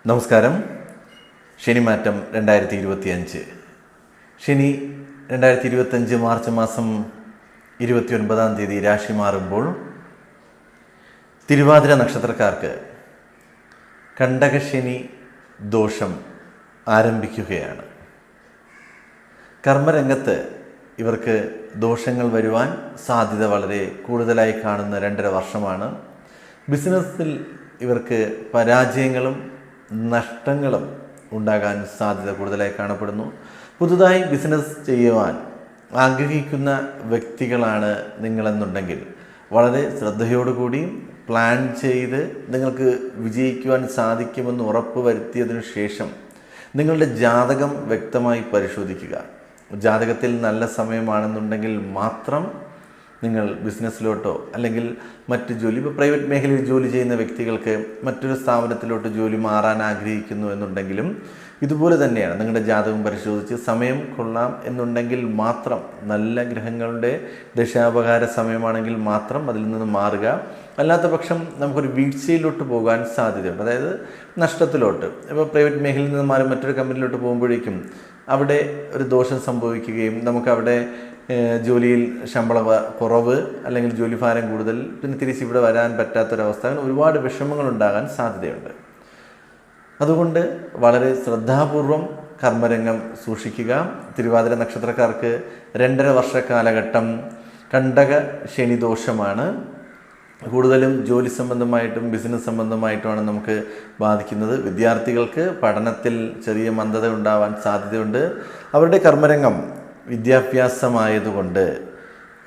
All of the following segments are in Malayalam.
നമസ്കാരം. ശനിമാറ്റം 2025. ശനി 2025 മാർച്ച് മാസം 29-ാം തീയതി രാശി മാറുമ്പോൾ തിരുവാതിര നക്ഷത്രക്കാർക്ക് കണ്ടകശനി ദോഷം ആരംഭിക്കുകയാണ്. കർമ്മരംഗത്ത് ഇവർക്ക് ദോഷങ്ങൾ വരുവാൻ സാധ്യത വളരെ കൂടുതലായി കാണുന്ന 2.5 വർഷമാണ്. ബിസിനസ്സിൽ ഇവർക്ക് പരാജയങ്ങളും നഷ്ടങ്ങളും ഉണ്ടാകാൻ സാധ്യത കൂടുതലായി കാണപ്പെടുന്നു. പുതുതായി ബിസിനസ് ചെയ്യുവാൻ ആഗ്രഹിക്കുന്ന വ്യക്തികളാണ് നിങ്ങളെന്നുണ്ടെങ്കിൽ വളരെ ശ്രദ്ധയോടുകൂടി പ്ലാൻ ചെയ്ത് നിങ്ങൾക്ക് വിജയിക്കുവാൻ സാധിക്കുമെന്ന് ഉറപ്പ് വരുത്തിയതിനു ശേഷം നിങ്ങളുടെ ജാതകം വ്യക്തമായി പരിശോധിക്കുക. ജാതകത്തിൽ നല്ല സമയമാണെന്നുണ്ടെങ്കിൽ മാത്രം നിങ്ങൾ ബിസിനസ്സിലോട്ടോ അല്ലെങ്കിൽ മറ്റ് ജോലി, ഇപ്പോൾ പ്രൈവറ്റ് മേഖലയിൽ ജോലി ചെയ്യുന്ന വ്യക്തികൾക്ക് മറ്റൊരു സ്ഥാപനത്തിലോട്ട് ജോലി മാറാൻ ആഗ്രഹിക്കുന്നു എന്നുണ്ടെങ്കിലും ഇതുപോലെ തന്നെയാണ്. നിങ്ങളുടെ ജാതകം പരിശോധിച്ച് സമയം കൊള്ളാം എന്നുണ്ടെങ്കിൽ മാത്രം, നല്ല ഗ്രഹങ്ങളുടെ ദശാപകാര സമയമാണെങ്കിൽ മാത്രം അതിൽ നിന്ന് മാറുക. അല്ലാത്ത പക്ഷം നമുക്കൊരു വീഴ്ചയിലോട്ട് പോകാൻ സാധ്യതയുണ്ട്, അതായത് നഷ്ടത്തിലോട്ട്. ഇപ്പോൾ പ്രൈവറ്റ് മേഖലയിൽ നിന്ന് മാറി മറ്റൊരു കമ്പനിയിലോട്ട് പോകുമ്പോഴേക്കും അവിടെ ഒരു ദോഷം സംഭവിക്കുകയും നമുക്കവിടെ ജോലിയിൽ ശമ്പള കുറവ് അല്ലെങ്കിൽ ജോലി ഭാരം കൂടുതൽ, പിന്നെ തിരിച്ച് ഇവിടെ വരാൻ പറ്റാത്തൊരവസ്ഥ, അങ്ങനെ ഒരുപാട് വിഷമങ്ങളുണ്ടാകാൻ സാധ്യതയുണ്ട്. അതുകൊണ്ട് വളരെ ശ്രദ്ധാപൂർവം കർമ്മരംഗം സൂക്ഷിക്കുക. തിരുവാതിര നക്ഷത്രക്കാർക്ക് 2.5 വർഷ കാലഘട്ടം കണ്ടക ശനിദോഷമാണ്. കൂടുതലും ജോലി സംബന്ധമായിട്ടും ബിസിനസ് സംബന്ധമായിട്ടുമാണ് നമുക്ക് ബാധിക്കുന്നത്. വിദ്യാർത്ഥികൾക്ക് പഠനത്തിൽ ചെറിയ മന്ദത ഉണ്ടാവാൻ സാധ്യതയുണ്ട്. അവരുടെ കർമ്മരംഗം വിദ്യാഭ്യാസമായതുകൊണ്ട്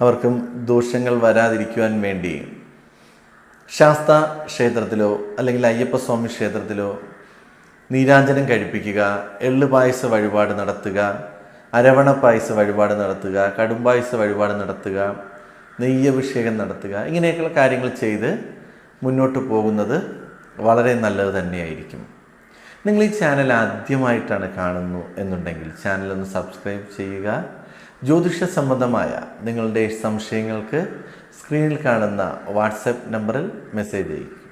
അവർക്കും ദോഷങ്ങൾ വരാതിരിക്കുവാൻ വേണ്ടി ശാസ്താ ക്ഷേത്രത്തിലോ അല്ലെങ്കിൽ അയ്യപ്പസ്വാമി ക്ഷേത്രത്തിലോ നീരാഞ്ജനം കഴിപ്പിക്കുക, എള്ള് പായസ വഴിപാട് നടത്തുക, അരവണ പായസ വഴിപാട് നടത്തുക, കടുംപായസ വഴിപാട് നടത്തുക, നെയ്യഭിഷേകം നടത്തുക, ഇങ്ങനെയൊക്കെയുള്ള കാര്യങ്ങൾ ചെയ്ത് മുന്നോട്ട് പോകുന്നത് വളരെ നല്ലത് തന്നെയായിരിക്കും. നിങ്ങൾ ഈ ചാനൽ ആദ്യമായിട്ടാണ് കാണുന്നു എന്നുണ്ടെങ്കിൽ ചാനലൊന്ന് സബ്സ്ക്രൈബ് ചെയ്യുക. ജ്യോതിഷ സംബന്ധമായ നിങ്ങളുടെ സംശയങ്ങൾക്ക് സ്ക്രീനിൽ കാണുന്ന വാട്സപ്പ് നമ്പറിൽ മെസ്സേജ് ചെയ്യുക.